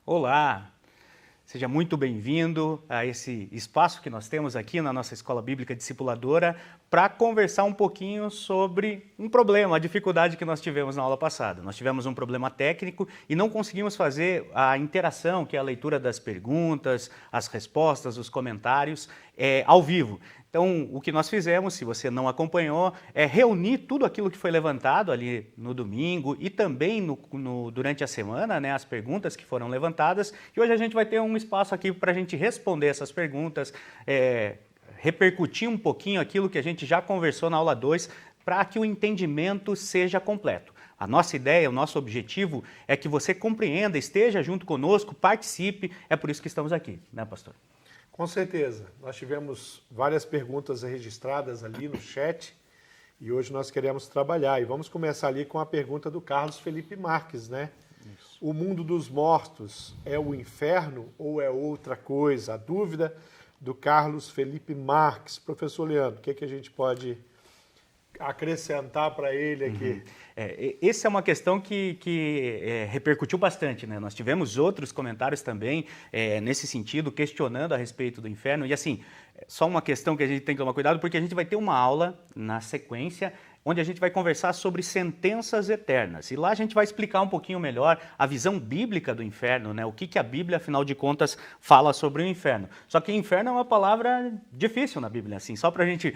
Olá, seja muito bem-vindo a esse espaço que nós temos aqui na nossa Escola Bíblica Discipuladora para conversar um pouquinho sobre um problema, a dificuldade que nós tivemos na aula passada. Nós tivemos um problema técnico e não conseguimos fazer a interação, que é a leitura das perguntas, as respostas, os comentários, ao vivo. Então, o que nós fizemos, se você não acompanhou, é reunir tudo aquilo que foi levantado ali no domingo e também durante a semana, né, as perguntas que foram levantadas. E hoje a gente vai ter um espaço aqui para a gente responder essas perguntas, repercutir um pouquinho aquilo que a gente já conversou na aula 2, para que o entendimento seja completo. A nossa ideia, o nosso objetivo é que você compreenda, esteja junto conosco, participe, é por isso que estamos aqui, né, pastor? Com certeza. Nós tivemos várias perguntas registradas ali no chat e hoje nós queremos trabalhar. E vamos começar ali com a pergunta do Carlos Felipe Marques, né? Isso. O mundo dos mortos é o inferno ou é outra coisa? A dúvida do Carlos Felipe Marques. Professor Leandro, o que a gente pode acrescentar para ele aqui? Essa é uma questão que repercutiu bastante, né? Nós tivemos outros comentários também nesse sentido, questionando a respeito do inferno. E assim, só uma questão que a gente tem que tomar cuidado, porque a gente vai ter uma aula na sequência onde a gente vai conversar sobre sentenças eternas. E lá a gente vai explicar um pouquinho melhor a visão bíblica do inferno, né? O que a Bíblia, afinal de contas, fala sobre o inferno. Só que inferno é uma palavra difícil na Bíblia, assim. Só para a gente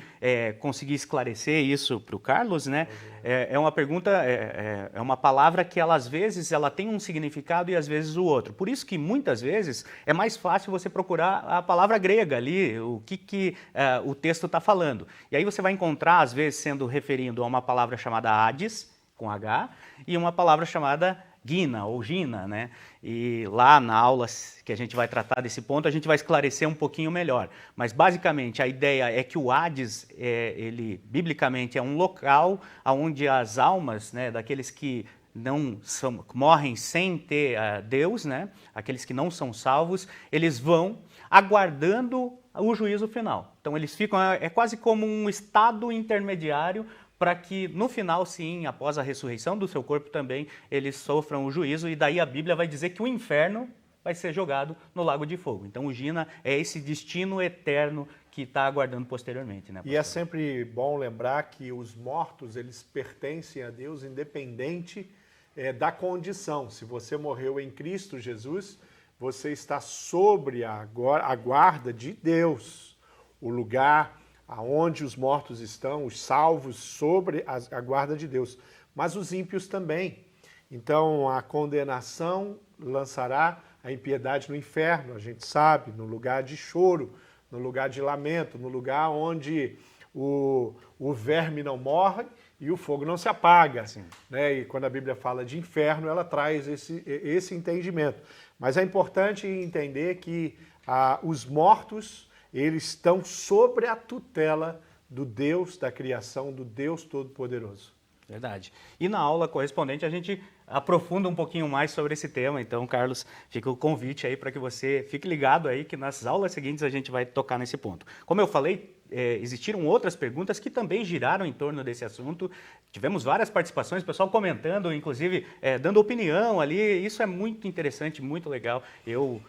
conseguir esclarecer isso para o Carlos, né? É uma pergunta, é uma palavra que ela, às vezes, ela tem um significado e às vezes o outro. Por isso que, muitas vezes, é mais fácil você procurar a palavra grega ali, o que o texto está falando. E aí você vai encontrar, às vezes, sendo referindo a uma palavra chamada Hades, com H, e uma palavra chamada Gina, ou Gina, né? E lá na aula que a gente vai tratar desse ponto, a gente vai esclarecer um pouquinho melhor. Mas, basicamente, a ideia é que o Hades, ele, biblicamente, é um local onde as almas, né, daqueles que morrem sem ter Deus, né? Aqueles que não são salvos, eles vão aguardando o juízo final. Então, eles ficam, quase como um estado intermediário para que no final, sim, após a ressurreição do seu corpo também, eles sofram o juízo, e daí a Bíblia vai dizer que o inferno vai ser jogado no lago de fogo. Então o Gina é esse destino eterno que está aguardando posteriormente, né, pastor? E é sempre bom lembrar que os mortos, eles pertencem a Deus independente da condição. Se você morreu em Cristo Jesus, você está sobre a guarda de Deus, o lugar aonde os mortos estão, os salvos, sobre a guarda de Deus. Mas os ímpios também. Então, a condenação lançará a impiedade no inferno, a gente sabe, no lugar de choro, no lugar de lamento, no lugar onde o verme não morre e o fogo não se apaga. Né? E quando a Bíblia fala de inferno, ela traz esse entendimento. Mas é importante entender que os mortos, eles estão sobre a tutela do Deus da criação, do Deus Todo-Poderoso. Verdade. E na aula correspondente a gente aprofunda um pouquinho mais sobre esse tema. Então, Carlos, fica o convite aí para que você fique ligado aí, que nas aulas seguintes a gente vai tocar nesse ponto. Como eu falei, existiram outras perguntas que também giraram em torno desse assunto. Tivemos várias participações, pessoal comentando, inclusive dando opinião ali. Isso é muito interessante, muito legal. Eu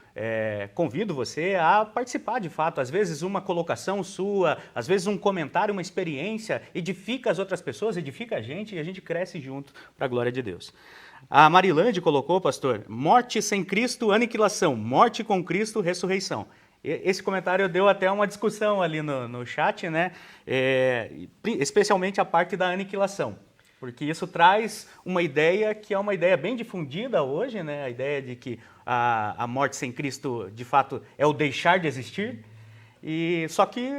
convido você a participar de fato. Às vezes uma colocação sua, às vezes um comentário, uma experiência, edifica as outras pessoas, edifica a gente e a gente cresce junto para a glória de Deus. A Marilande colocou, pastor, morte sem Cristo, aniquilação. Morte com Cristo, ressurreição. Esse comentário deu até uma discussão ali no chat, né? Especialmente a parte da aniquilação, porque isso traz uma ideia que é uma ideia bem difundida hoje, né? A ideia de que a morte sem Cristo, de fato, é o deixar de existir, só que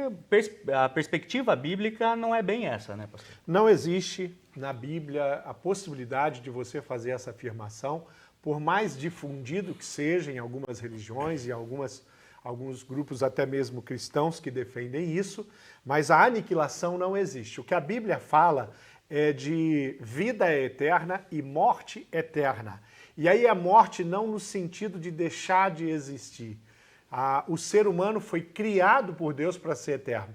a perspectiva bíblica não é bem essa, né, pastor? Não existe na Bíblia a possibilidade de você fazer essa afirmação, por mais difundido que seja em algumas religiões e alguns grupos até mesmo cristãos que defendem isso, mas a aniquilação não existe. O que a Bíblia fala é de vida eterna e morte eterna. E aí a morte não no sentido de deixar de existir. O ser humano foi criado por Deus para ser eterno.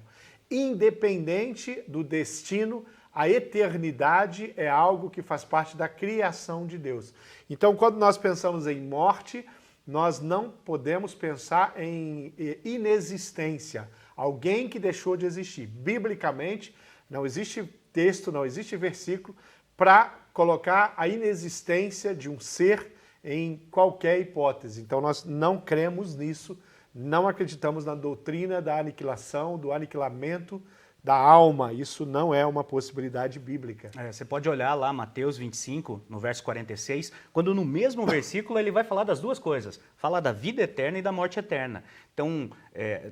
Independente do destino, a eternidade é algo que faz parte da criação de Deus. Então, quando nós pensamos em morte, nós não podemos pensar em inexistência, alguém que deixou de existir. Biblicamente, não existe texto, não existe versículo para colocar a inexistência de um ser em qualquer hipótese. Então nós não cremos nisso, não acreditamos na doutrina da aniquilação, do aniquilamento da alma. Isso não é uma possibilidade bíblica. Você pode olhar lá Mateus 25, no verso 46, quando no mesmo versículo ele vai falar das duas coisas. Fala da vida eterna e da morte eterna. Então,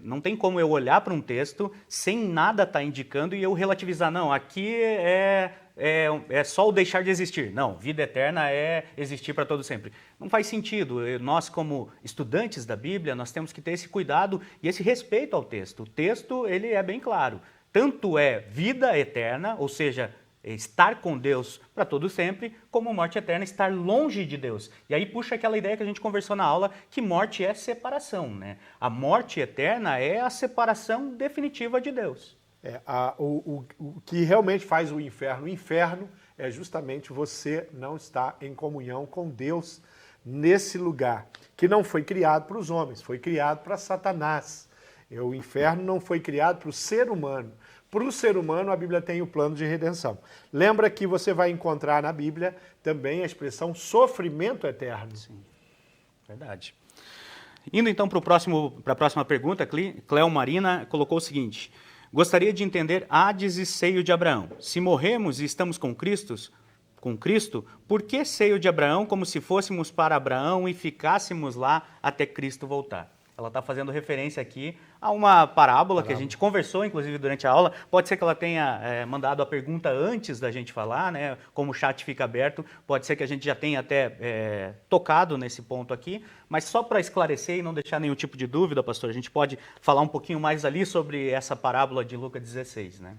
não tem como eu olhar para um texto sem nada estar indicando e eu relativizar. Não, aqui é só o deixar de existir. Não, vida eterna é existir para todo sempre. Não faz sentido. Nós, como estudantes da Bíblia, nós temos que ter esse cuidado e esse respeito ao texto. O texto, ele é bem claro. Tanto é vida eterna, ou seja, estar com Deus para todo sempre, como morte eterna, estar longe de Deus. E aí puxa aquela ideia que a gente conversou na aula, que morte é separação, né? A morte eterna é a separação definitiva de Deus. O que realmente faz o inferno é justamente você não estar em comunhão com Deus nesse lugar, que não foi criado para os homens, foi criado para Satanás. O inferno não foi criado para o ser humano. Para o ser humano, a Bíblia tem o plano de redenção. Lembra que você vai encontrar na Bíblia também a expressão sofrimento eterno. Sim, verdade. Indo então para a próxima pergunta, Cleo Marina colocou o seguinte: gostaria de entender Hades e seio de Abraão. Se morremos e estamos com Cristo, por que seio de Abraão como se fôssemos para Abraão e ficássemos lá até Cristo voltar? Ela está fazendo referência aqui a uma parábola que a gente conversou, inclusive, durante a aula. Pode ser que ela tenha mandado a pergunta antes da gente falar, né? Como o chat fica aberto, pode ser que a gente já tenha até tocado nesse ponto aqui. Mas só para esclarecer e não deixar nenhum tipo de dúvida, pastor, a gente pode falar um pouquinho mais ali sobre essa parábola de Lucas 16, né?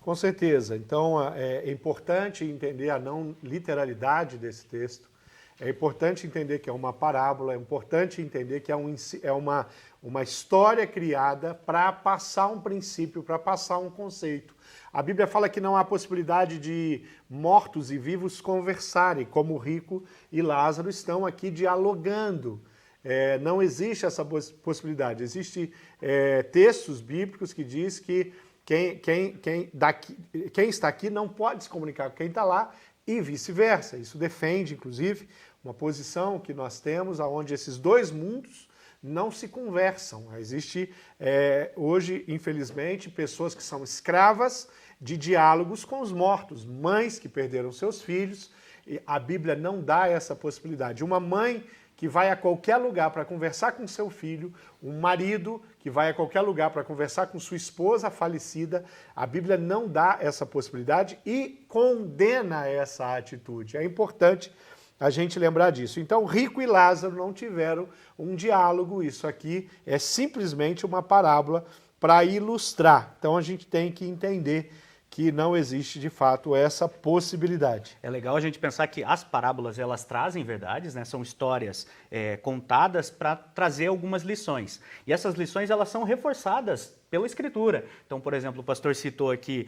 Com certeza. Então, é importante entender a não literalidade desse texto. É importante entender que é uma parábola, é importante entender que é uma história criada para passar um princípio, para passar um conceito. A Bíblia fala que não há possibilidade de mortos e vivos conversarem, como o rico e Lázaro estão aqui dialogando. Não existe essa possibilidade. Existem textos bíblicos que diz que quem está aqui não pode se comunicar com quem está lá e vice-versa. Isso defende, inclusive, uma posição que nós temos onde esses dois mundos não se conversam. Existe hoje, infelizmente, pessoas que são escravas de diálogos com os mortos, mães que perderam seus filhos, e a Bíblia não dá essa possibilidade. Uma mãe que vai a qualquer lugar para conversar com seu filho, um marido que vai a qualquer lugar para conversar com sua esposa falecida, a Bíblia não dá essa possibilidade e condena essa atitude. É importante a gente lembrar disso. Então, Rico e Lázaro não tiveram um diálogo, isso aqui é simplesmente uma parábola para ilustrar. Então, a gente tem que entender que não existe, de fato, essa possibilidade. É legal a gente pensar que as parábolas, elas trazem verdades, né? São histórias contadas para trazer algumas lições. E essas lições, elas são reforçadas pela Escritura. Então, por exemplo, o pastor citou aqui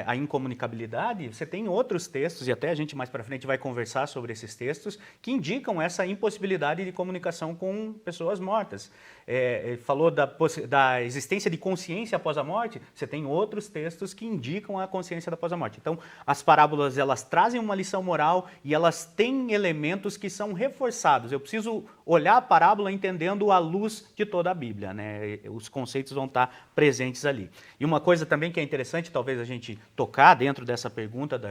a incomunicabilidade. Você tem outros textos, e até a gente mais para frente vai conversar sobre esses textos, que indicam essa impossibilidade de comunicação com pessoas mortas. Ele falou da existência de consciência após a morte. Você tem outros textos que indicam a consciência após a morte. Então, as parábolas, elas trazem uma lição moral e elas têm elementos que são reforçados. Eu preciso olhar a parábola entendendo à luz de toda a Bíblia, né? Os conceitos vão estar presentes ali. E uma coisa também que é interessante, talvez a gente tocar dentro dessa pergunta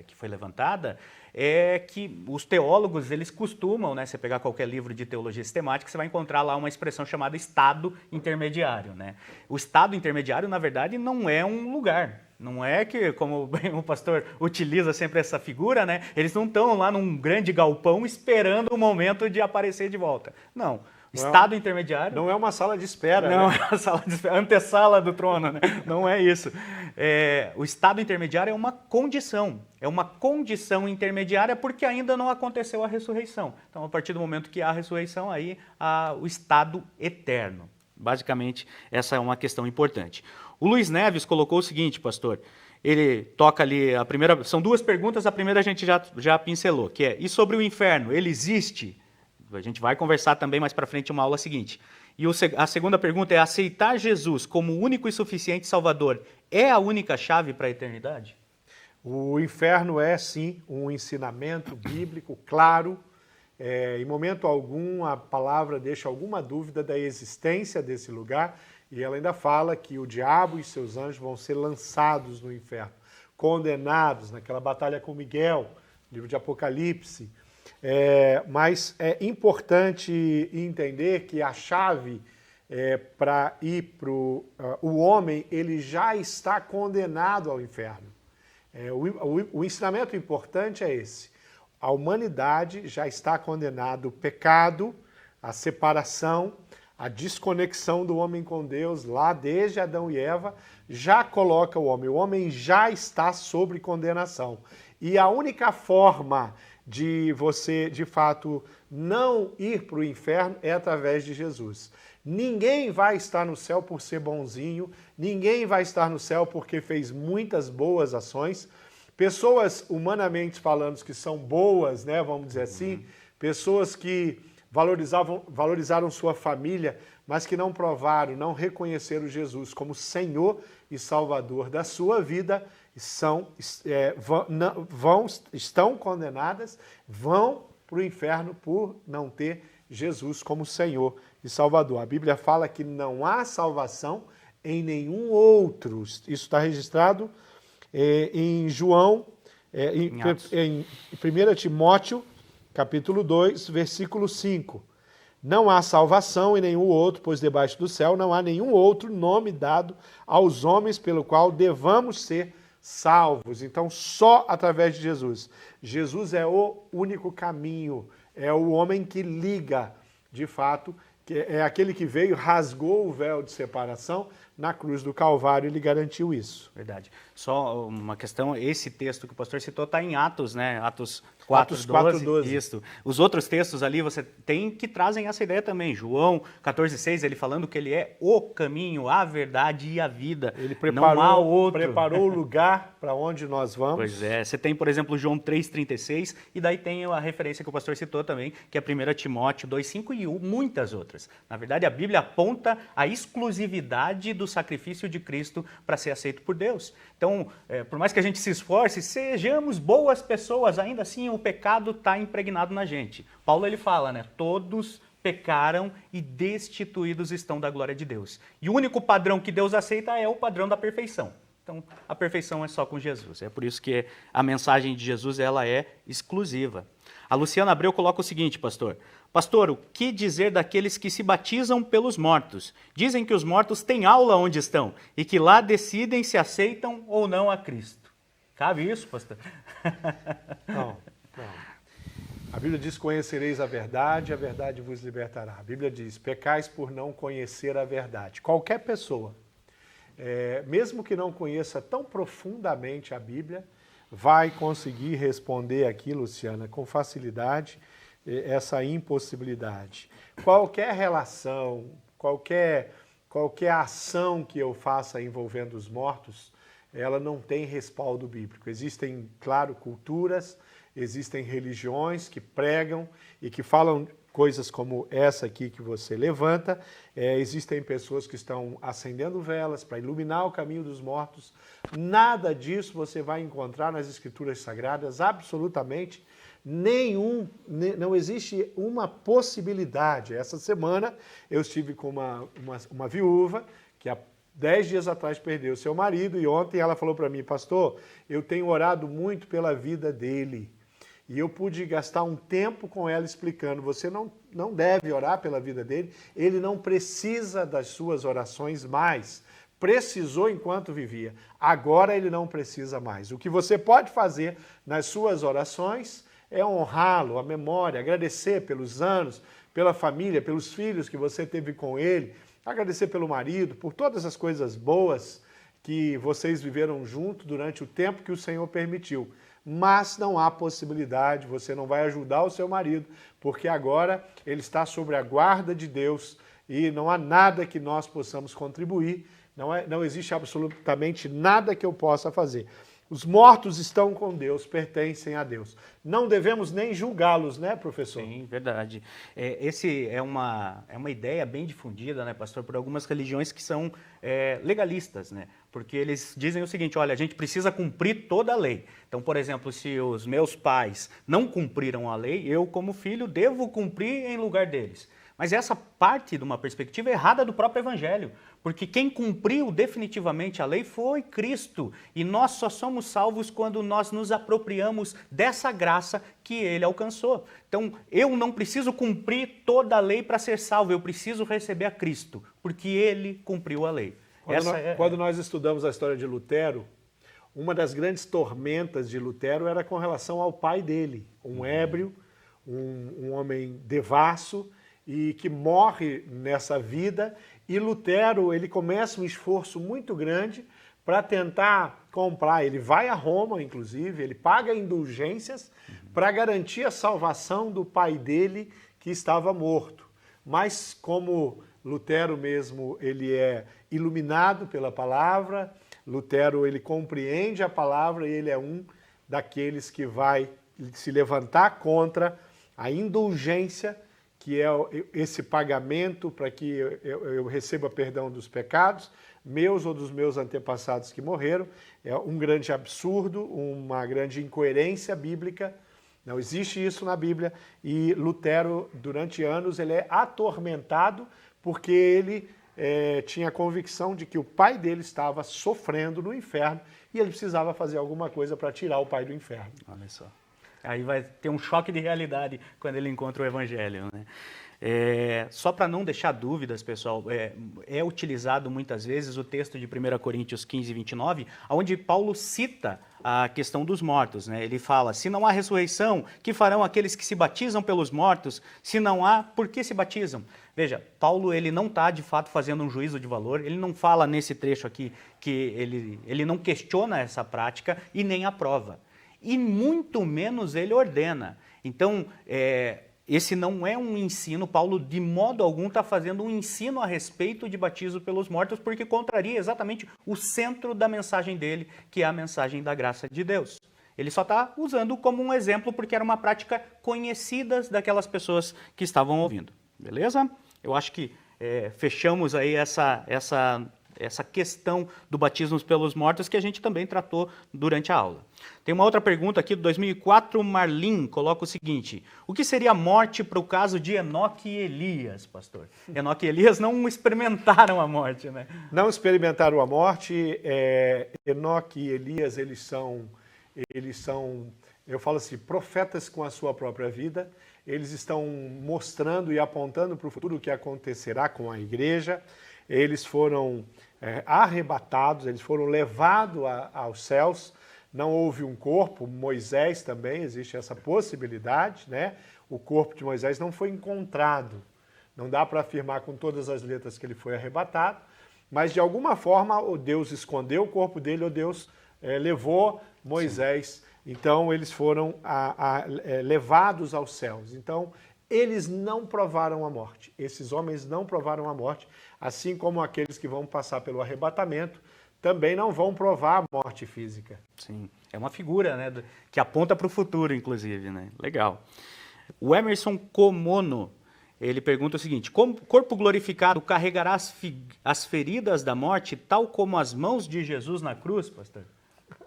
que foi levantada, é que os teólogos, eles costumam, né, você pegar qualquer livro de teologia sistemática, você vai encontrar lá uma expressão chamada estado intermediário, né? O estado intermediário, na verdade, não é um lugar. Não é que, como o pastor utiliza sempre essa figura, né? Eles não estão lá num grande galpão esperando o momento de aparecer de volta. Não. Estado intermediário... Não é uma sala de espera. Não, né? é uma sala de espera, antessala do trono, né? Não é isso. O estado intermediário é uma condição. É uma condição intermediária porque ainda não aconteceu a ressurreição. Então, a partir do momento que há a ressurreição, aí há o estado eterno. Basicamente, essa é uma questão importante. O Luiz Neves colocou o seguinte, pastor. Ele toca ali, a primeira, são duas perguntas, a primeira a gente já pincelou, que é, e sobre o inferno, ele existe? A gente vai conversar também mais para frente uma aula seguinte. E a segunda pergunta é: aceitar Jesus como único e suficiente Salvador é a única chave para a eternidade? O inferno é, sim, um ensinamento bíblico claro. Em momento algum, a palavra deixa alguma dúvida da existência desse lugar, e ela ainda fala que o diabo e seus anjos vão ser lançados no inferno, condenados naquela batalha com Miguel, livro de Apocalipse. Mas é importante entender que a chave para ir para o homem, ele já está condenado ao inferno. O ensinamento importante é esse. A humanidade já está condenada ao pecado, à separação, à desconexão do homem com Deus, lá desde Adão e Eva, já coloca o homem. O homem já está sob condenação. E a única forma de você, de fato, não ir para o inferno é através de Jesus. Ninguém vai estar no céu por ser bonzinho, ninguém vai estar no céu porque fez muitas boas ações. Pessoas, humanamente falando, que são boas, né, vamos dizer assim, pessoas que valorizaram sua família, mas que não provaram, não reconheceram Jesus como Senhor e Salvador da sua vida, estão condenadas, vão para o inferno por não ter Jesus como Senhor e Salvador. A Bíblia fala que não há salvação em nenhum outro. Isso está registrado em João, em 1 Timóteo, capítulo 2, versículo 5. Não há salvação em nenhum outro, pois debaixo do céu não há nenhum outro nome dado aos homens pelo qual devamos ser salvos. Então, só através de Jesus. Jesus é o único caminho, é o homem que liga, de fato, que é aquele que veio, rasgou o véu de separação na cruz do Calvário, ele garantiu isso. Verdade. Só uma questão, esse texto que o pastor citou está em Atos, né? Atos 4:12. Isso. Os outros textos ali você tem que trazem essa ideia também. João 14:6, ele falando que ele é o caminho, a verdade e a vida. Ele não há outro. Preparou o lugar para onde nós vamos. Pois é. Você tem, por exemplo, João 3:36, e daí tem a referência que o pastor citou também, que é 1 Timóteo 2:5 e muitas outras. Na verdade, a Bíblia aponta a exclusividade do sacrifício de Cristo para ser aceito por Deus. Então, por mais que a gente se esforce, sejamos boas pessoas, ainda assim o pecado está impregnado na gente. Paulo ele fala, né? Todos pecaram e destituídos estão da glória de Deus. E o único padrão que Deus aceita é o padrão da perfeição. Então, a perfeição é só com Jesus. É por isso que a mensagem de Jesus ela é exclusiva. A Luciana Abreu coloca o seguinte, pastor. Pastor, o que dizer daqueles que se batizam pelos mortos? Dizem que os mortos têm aula onde estão e que lá decidem se aceitam ou não a Cristo. Cabe isso, pastor? Não. A Bíblia diz: conhecereis a verdade vos libertará. A Bíblia diz: pecais por não conhecer a verdade. Qualquer pessoa, mesmo que não conheça tão profundamente a Bíblia, vai conseguir responder aqui, Luciana, com facilidade, essa impossibilidade. Qualquer relação, qualquer ação que eu faça envolvendo os mortos, ela não tem respaldo bíblico. Existem, claro, culturas, existem religiões que pregam e que falam coisas como essa aqui que você levanta. Existem pessoas que estão acendendo velas para iluminar o caminho dos mortos. Nada disso você vai encontrar nas Escrituras Sagradas, absolutamente nenhum. Não existe uma possibilidade. Essa semana eu estive com uma viúva que há 10 dias atrás perdeu seu marido, e ontem ela falou para mim: pastor, eu tenho orado muito pela vida dele. E eu pude gastar um tempo com ela explicando: você não deve orar pela vida dele, ele não precisa das suas orações mais. Precisou enquanto vivia, agora ele não precisa mais. O que você pode fazer nas suas orações é honrá-lo, a memória, agradecer pelos anos, pela família, pelos filhos que você teve com ele, agradecer pelo marido, por todas as coisas boas que vocês viveram junto durante o tempo que o Senhor permitiu. Mas não há possibilidade, você não vai ajudar o seu marido, porque agora ele está sob a guarda de Deus e não há nada que nós possamos contribuir, não existe absolutamente nada que eu possa fazer. Os mortos estão com Deus, pertencem a Deus. Não devemos nem julgá-los, né, professor? Sim, verdade. Esse é uma ideia bem difundida, né, pastor, por algumas religiões que são legalistas, né? Porque eles dizem o seguinte: olha, a gente precisa cumprir toda a lei. Então, por exemplo, se os meus pais não cumpriram a lei, eu, como filho, devo cumprir em lugar deles. Mas essa parte de uma perspectiva errada do próprio Evangelho, porque quem cumpriu definitivamente a lei foi Cristo, e nós só somos salvos quando nós nos apropriamos dessa graça que Ele alcançou. Então, eu não preciso cumprir toda a lei para ser salvo, eu preciso receber a Cristo, porque Ele cumpriu a lei. Quando nós estudamos a história de Lutero, uma das grandes tormentas de Lutero era com relação ao pai dele, um ébrio, um homem devasso, e que morre nessa vida, e Lutero ele começa um esforço muito grande para tentar comprar. Ele vai a Roma, inclusive, ele paga indulgências para garantir a salvação do pai dele que estava morto. Mas como Lutero mesmo ele é iluminado pela palavra, Lutero ele compreende a palavra e ele é um daqueles que vai se levantar contra a indulgência, que é esse pagamento para que eu receba perdão dos pecados, meus ou dos meus antepassados que morreram. É um grande absurdo, uma grande incoerência bíblica. Não existe isso na Bíblia. E Lutero, durante anos, ele é atormentado porque ele tinha a convicção de que o pai dele estava sofrendo no inferno e ele precisava fazer alguma coisa para tirar o pai do inferno. Olha só. Aí vai ter um choque de realidade quando ele encontra o Evangelho, né? Só para não deixar dúvidas, pessoal, é utilizado muitas vezes o texto de 1 Coríntios 15, 29, onde Paulo cita a questão dos mortos, né? Ele fala: se não há ressurreição, que farão aqueles que se batizam pelos mortos? Se não há, por que se batizam? Veja, Paulo ele não está de fato fazendo um juízo de valor, ele não fala nesse trecho aqui que ele não questiona essa prática e nem aprova. E muito menos ele ordena. Então, esse não é um ensino, Paulo de modo algum está fazendo um ensino a respeito de batismo pelos mortos, porque contraria exatamente o centro da mensagem dele, que é a mensagem da graça de Deus. Ele só está usando como um exemplo porque era uma prática conhecida daquelas pessoas que estavam ouvindo. Beleza? Eu acho que fechamos aí essa questão do batismo pelos mortos que a gente também tratou durante a aula. Tem uma outra pergunta aqui do 2004, Marlin coloca o seguinte: o que seria a morte para o caso de Enoque e Elias, pastor? Enoque e Elias não experimentaram a morte, né? Não experimentaram a morte. Enoque e Elias, eles são, eu falo assim, profetas com a sua própria vida. Eles estão mostrando e apontando para o futuro o que acontecerá com a igreja. Eles foram arrebatados, eles foram levados aos céus. Não houve um corpo. Moisés também, existe essa possibilidade, né? O corpo de Moisés não foi encontrado. Não dá para afirmar com todas as letras que ele foi arrebatado, mas de alguma forma ou Deus escondeu o corpo dele ou Deus levou Moisés. Sim. Então eles foram levados aos céus. Então eles não provaram a morte. Esses homens não provaram a morte, assim como aqueles que vão passar pelo arrebatamento também não vão provar a morte física. Sim, é uma figura, né, que aponta para o futuro, inclusive, né? Legal. O Emerson Comono, ele pergunta o seguinte: como o corpo glorificado carregará as feridas da morte, tal como as mãos de Jesus na cruz, pastor?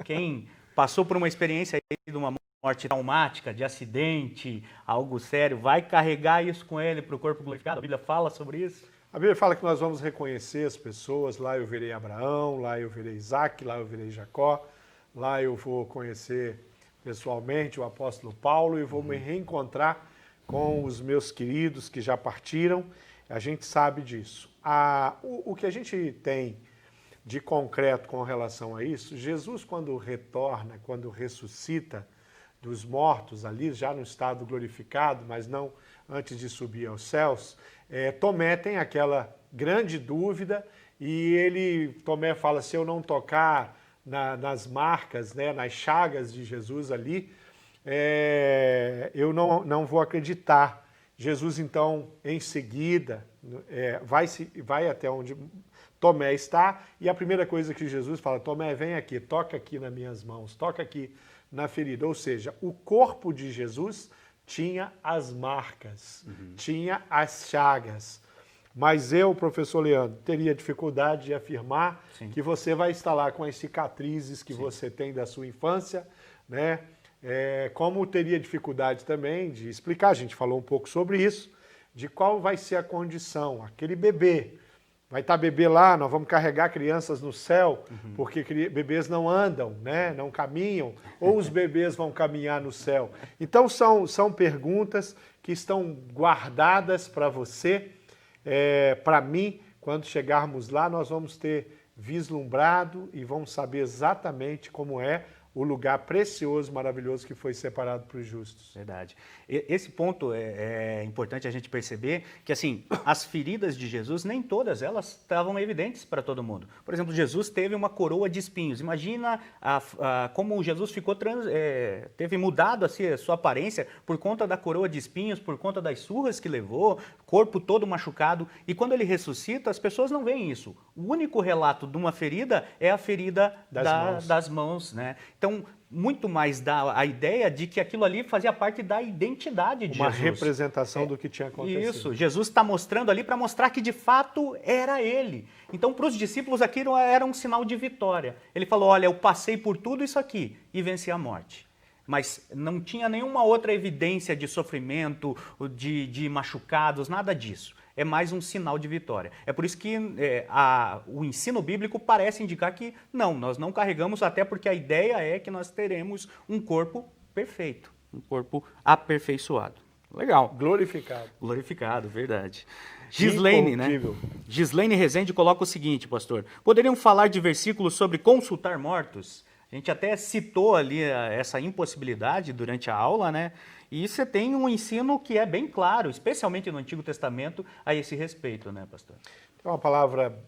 Quem passou por uma experiência aí de uma morte traumática, de acidente, algo sério, vai carregar isso com ele para o corpo glorificado? A Bíblia fala sobre isso? A Bíblia fala que nós vamos reconhecer as pessoas. Lá eu verei Abraão, lá eu verei Isaac, lá eu verei Jacó, lá eu vou conhecer pessoalmente o apóstolo Paulo e vou me reencontrar com os meus queridos que já partiram. A gente sabe disso. O que a gente tem de concreto com relação a isso, Jesus, quando retorna, quando ressuscita dos mortos ali, já no estado glorificado, mas não antes de subir aos céus, Tomé tem aquela grande dúvida e Tomé fala: se eu não tocar nas marcas, né, nas chagas de Jesus ali, eu não vou acreditar. Jesus, então, em seguida, vai até onde Tomé está, e a primeira coisa que Jesus fala, Tomé, vem aqui, toca aqui nas minhas mãos, toca aqui na ferida. Ou seja, o corpo de Jesus tinha as marcas, tinha as chagas. Mas eu, professor Leandro, teria dificuldade de afirmar que você vai estar lá com as cicatrizes que você tem da sua infância, né? Como teria dificuldade também de explicar, a gente falou um pouco sobre isso, de qual vai ser a condição, aquele bebê. Vai estar bebê lá, nós vamos carregar crianças no céu, porque bebês não andam, né? Não caminham, ou os bebês vão caminhar no céu. Então são perguntas que estão guardadas para você, para mim. Quando chegarmos lá, nós vamos ter vislumbrado e vamos saber exatamente como é o lugar precioso, maravilhoso que foi separado para os justos. Verdade. Esse ponto é importante a gente perceber que, assim, as feridas de Jesus, nem todas elas estavam evidentes para todo mundo. Por exemplo, Jesus teve uma coroa de espinhos. Imagina como Jesus ficou teve mudado assim, a sua aparência por conta da coroa de espinhos, por conta das surras que levou, corpo todo machucado. E quando ele ressuscita, as pessoas não veem isso. O único relato de uma ferida é a ferida das mãos, né? Então, muito mais dá a ideia de que aquilo ali fazia parte da identidade de Jesus. Uma representação do que tinha acontecido. Isso, Jesus está mostrando ali para mostrar que de fato era ele. Então, para os discípulos aquilo era um sinal de vitória. Ele falou, olha, eu passei por tudo isso aqui e venci a morte. Mas não tinha nenhuma outra evidência de sofrimento, de machucados, nada disso. É mais um sinal de vitória. É por isso que o ensino bíblico parece indicar que não, nós não carregamos, até porque a ideia é que nós teremos um corpo perfeito, um corpo aperfeiçoado. Legal. Glorificado. Glorificado, verdade. Gislaine, né? Gislaine Rezende coloca o seguinte, pastor. Poderiam falar de versículos sobre consultar mortos? A gente até citou ali essa impossibilidade durante a aula, né? E você tem um ensino que é bem claro, especialmente no Antigo Testamento, a esse respeito, né, pastor? É uma palavra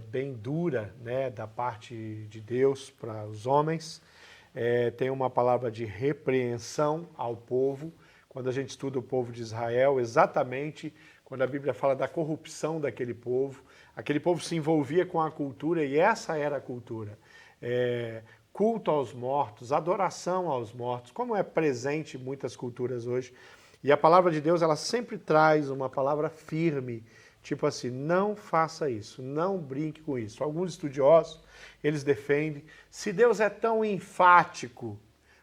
bem dura, né, da parte de Deus para os homens. Tem uma palavra de repreensão ao povo. Quando a gente estuda o povo de Israel, exatamente quando a Bíblia fala da corrupção daquele povo se envolvia com a cultura e essa era a cultura. Culto aos mortos, adoração aos mortos, como é presente em muitas culturas hoje. E a palavra de Deus, ela sempre traz uma palavra firme, tipo assim, não faça isso, não brinque com isso. Alguns estudiosos, eles defendem, se Deus é tão enfático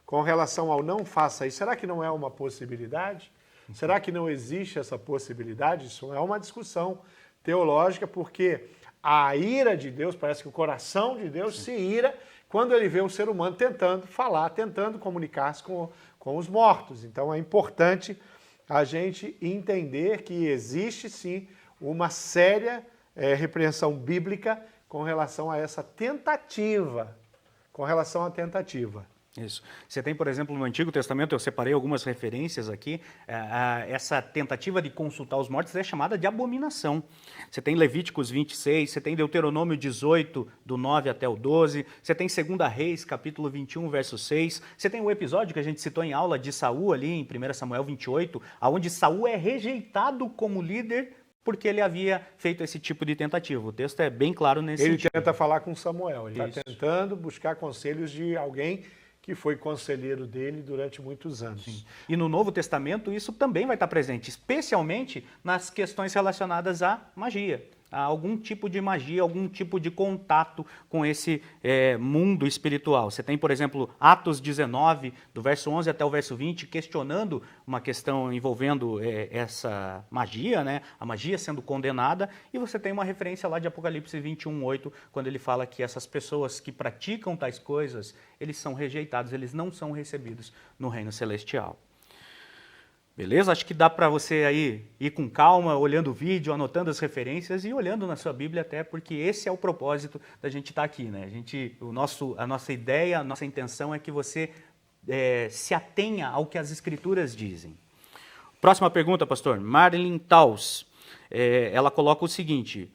com relação ao não faça isso, será que não é uma possibilidade? Será que não existe essa possibilidade? Isso é uma discussão teológica, porque a ira de Deus, parece que o coração de Deus se ira quando ele vê o ser humano tentando falar, tentando comunicar-se com os mortos. Então é importante a gente entender que existe sim uma séria repreensão bíblica com relação a essa tentativa, Isso. Você tem, por exemplo, no Antigo Testamento, eu separei algumas referências aqui, essa tentativa de consultar os mortos é chamada de abominação. Você tem Levíticos 26, você tem Deuteronômio 18, do 9 até o 12, você tem 2 Reis, capítulo 21, verso 6, você tem o episódio que a gente citou em aula de Saul ali, em 1 Samuel 28, onde Saul é rejeitado como líder porque ele havia feito esse tipo de tentativa. O texto é bem claro nesse sentido. Ele tenta falar com Samuel, ele está tentando buscar conselhos de alguém que foi conselheiro dele durante muitos anos. Sim. E no Novo Testamento isso também vai estar presente, especialmente nas questões relacionadas à magia, a algum tipo de magia, algum tipo de contato com esse mundo espiritual. Você tem, por exemplo, Atos 19, do verso 11 até o verso 20, questionando uma questão envolvendo essa magia, né? A magia sendo condenada, e você tem uma referência lá de Apocalipse 21, 8, quando ele fala que essas pessoas que praticam tais coisas, eles são rejeitados, eles não são recebidos no reino celestial. Beleza? Acho que dá para você aí ir com calma, olhando o vídeo, anotando as referências e olhando na sua Bíblia até, porque esse é o propósito da gente estar aqui, né? A nossa ideia, a nossa intenção é que você se atenha ao que as Escrituras dizem. Próxima pergunta, pastor. Marilyn Taus. Ela coloca o seguinte,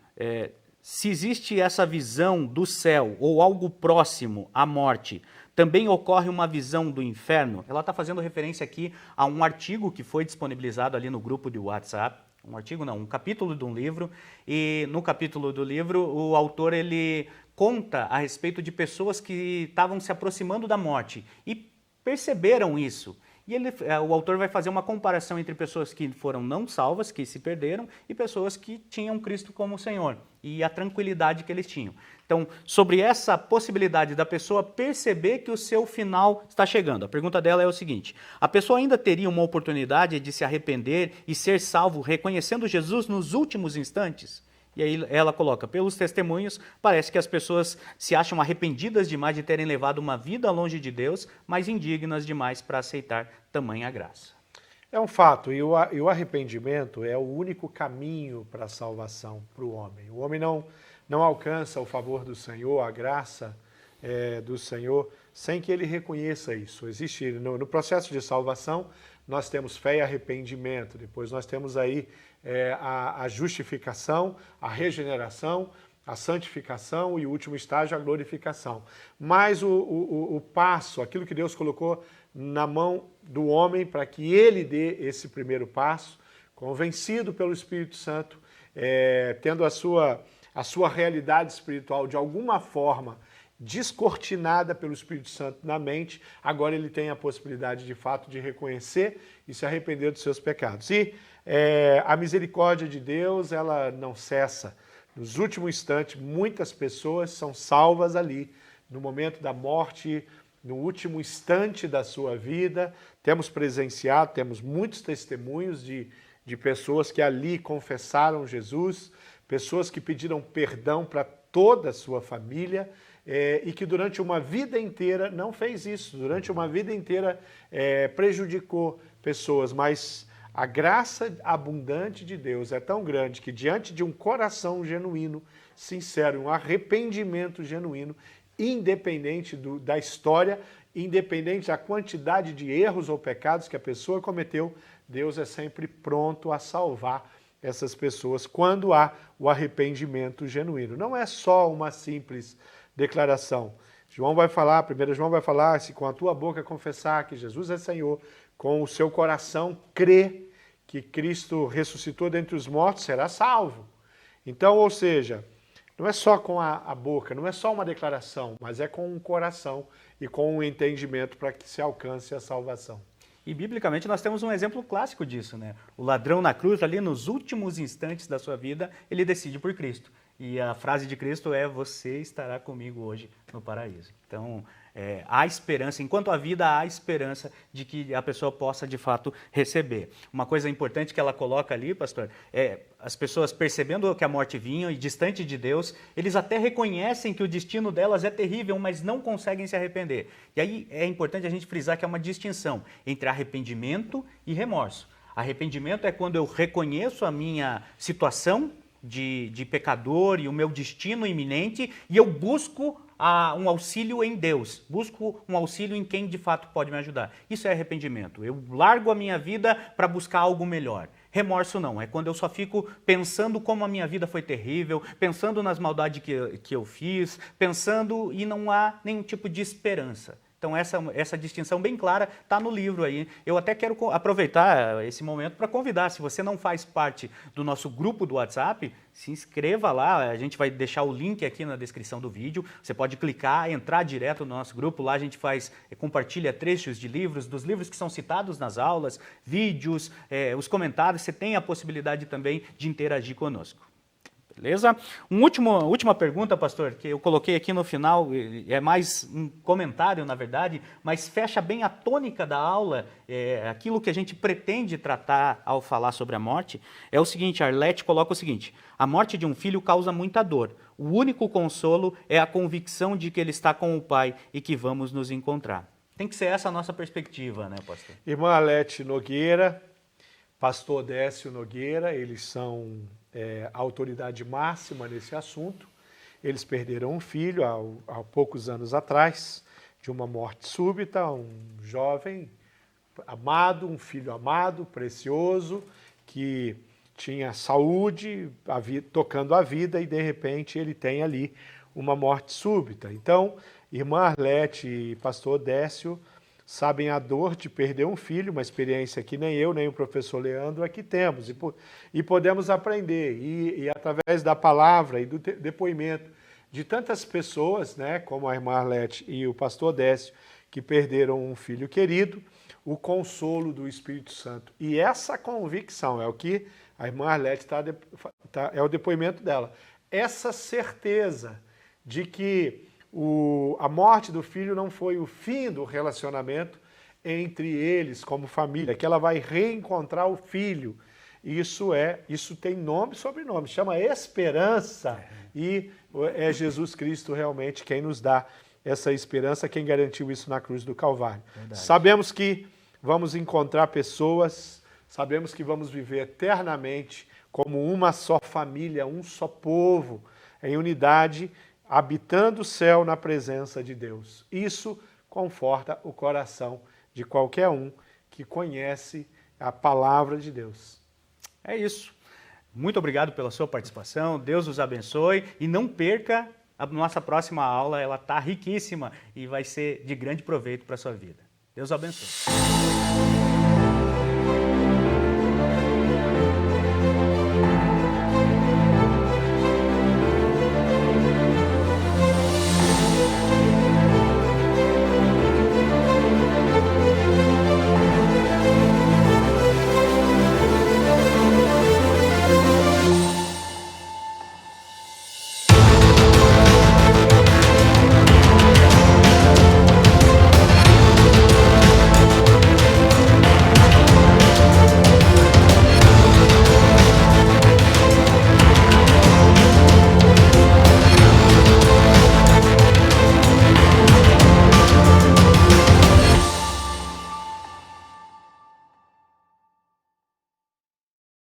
se existe essa visão do céu ou algo próximo à morte, também ocorre uma visão do inferno? Ela está fazendo referência aqui a um artigo que foi disponibilizado ali no grupo de WhatsApp, um artigo não, um capítulo de um livro, e no capítulo do livro o autor ele conta a respeito de pessoas que estavam se aproximando da morte e perceberam isso. E o autor vai fazer uma comparação entre pessoas que foram não salvas, que se perderam, e pessoas que tinham Cristo como Senhor, e a tranquilidade que eles tinham. Então, sobre essa possibilidade da pessoa perceber que o seu final está chegando, a pergunta dela é o seguinte: a pessoa ainda teria uma oportunidade de se arrepender e ser salvo reconhecendo Jesus nos últimos instantes? E aí ela coloca, pelos testemunhos, parece que as pessoas se acham arrependidas demais de terem levado uma vida longe de Deus, mas indignas demais para aceitar tamanha graça. É um fato, e o arrependimento é o único caminho para a salvação para o homem. O homem não alcança o favor do Senhor, a graça do Senhor, sem que ele reconheça isso. Existe no processo de salvação, nós temos fé e arrependimento, depois nós temos aí a justificação, a regeneração, a santificação e o último estágio, a glorificação. Mas o passo, aquilo que Deus colocou na mão do homem para que ele dê esse primeiro passo, convencido pelo Espírito Santo, tendo a sua realidade espiritual de alguma forma descortinada pelo Espírito Santo na mente, agora ele tem a possibilidade de fato de reconhecer e se arrepender dos seus pecados. E a misericórdia de Deus, ela não cessa. Nos últimos instantes, muitas pessoas são salvas ali, no momento da morte, no último instante da sua vida. Temos presenciado, temos muitos testemunhos de pessoas que ali confessaram Jesus, pessoas que pediram perdão para toda a sua família, e que durante uma vida inteira não fez isso, durante uma vida inteira prejudicou pessoas, mas a graça abundante de Deus é tão grande que diante de um coração genuíno, sincero, um arrependimento genuíno, independente da história, independente da quantidade de erros ou pecados que a pessoa cometeu, Deus é sempre pronto a salvar essas pessoas quando há o arrependimento genuíno. Não é só uma simples declaração. João vai falar, 1 João vai falar, se com a tua boca confessar que Jesus é Senhor, com o seu coração crer que Cristo ressuscitou dentre os mortos, será salvo. Então, ou seja, não é só com a boca, não é só uma declaração, mas é com o coração e com o entendimento para que se alcance a salvação. E biblicamente nós temos um exemplo clássico disso, né? O ladrão na cruz, ali nos últimos instantes da sua vida, ele decide por Cristo. E a frase de Cristo é: você estará comigo hoje no paraíso. Então, há esperança, enquanto há vida, há esperança de que a pessoa possa, de fato, receber. Uma coisa importante que ela coloca ali, pastor, as pessoas percebendo que a morte vinha e distante de Deus, eles até reconhecem que o destino delas é terrível, mas não conseguem se arrepender. E aí é importante a gente frisar que há uma distinção entre arrependimento e remorso. Arrependimento é quando eu reconheço a minha situação de pecador e o meu destino iminente e eu busco um auxílio em Deus, busco um auxílio em quem de fato pode me ajudar. Isso é arrependimento. Eu largo a minha vida para buscar algo melhor. Remorso não, é quando eu só fico pensando como a minha vida foi terrível, pensando nas maldades que eu fiz, pensando e não há nenhum tipo de esperança. Então essa distinção bem clara está no livro aí. Eu até quero aproveitar esse momento para convidar, se você não faz parte do nosso grupo do WhatsApp, se inscreva lá, a gente vai deixar o link aqui na descrição do vídeo, você pode clicar, entrar direto no nosso grupo, lá a gente compartilha trechos de livros, dos livros que são citados nas aulas, vídeos, os comentários, você tem a possibilidade também de interagir conosco. Beleza? Última pergunta, pastor, que eu coloquei aqui no final, é mais um comentário, na verdade, mas fecha bem a tônica da aula, aquilo que a gente pretende tratar ao falar sobre a morte, é o seguinte, Arlete coloca o seguinte: a morte de um filho causa muita dor. O único consolo é a convicção de que ele está com o Pai e que vamos nos encontrar. Tem que ser essa a nossa perspectiva, né, pastor? Irmã Arlete Nogueira, pastor Décio Nogueira, eles são a autoridade máxima nesse assunto. Eles perderam um filho há poucos anos atrás, de uma morte súbita, um jovem amado, um filho amado, precioso, que tinha saúde, tocando a vida, e de repente ele tem ali uma morte súbita. Então, irmã Arlete e pastor Décio sabem a dor de perder um filho, uma experiência que nem eu, nem o professor Leandro aqui temos, e podemos aprender, e através da palavra e do depoimento de tantas pessoas, né, como a irmã Arlete e o pastor Décio, que perderam um filho querido, o consolo do Espírito Santo. E essa convicção é o que a irmã Arlete é o depoimento dela. Essa certeza de que a morte do filho não foi o fim do relacionamento entre eles como família, que ela vai reencontrar o filho. Isso tem nome e sobrenome, chama esperança. E é Jesus Cristo realmente quem nos dá essa esperança, quem garantiu isso na cruz do Calvário. Verdade. Sabemos que vamos encontrar pessoas, sabemos que vamos viver eternamente como uma só família, um só povo, em unidade, habitando o céu na presença de Deus. Isso conforta o coração de qualquer um que conhece a palavra de Deus. É isso. Muito obrigado pela sua participação, Deus os abençoe e não perca a nossa próxima aula, ela está riquíssima e vai ser de grande proveito para a sua vida. Deus abençoe.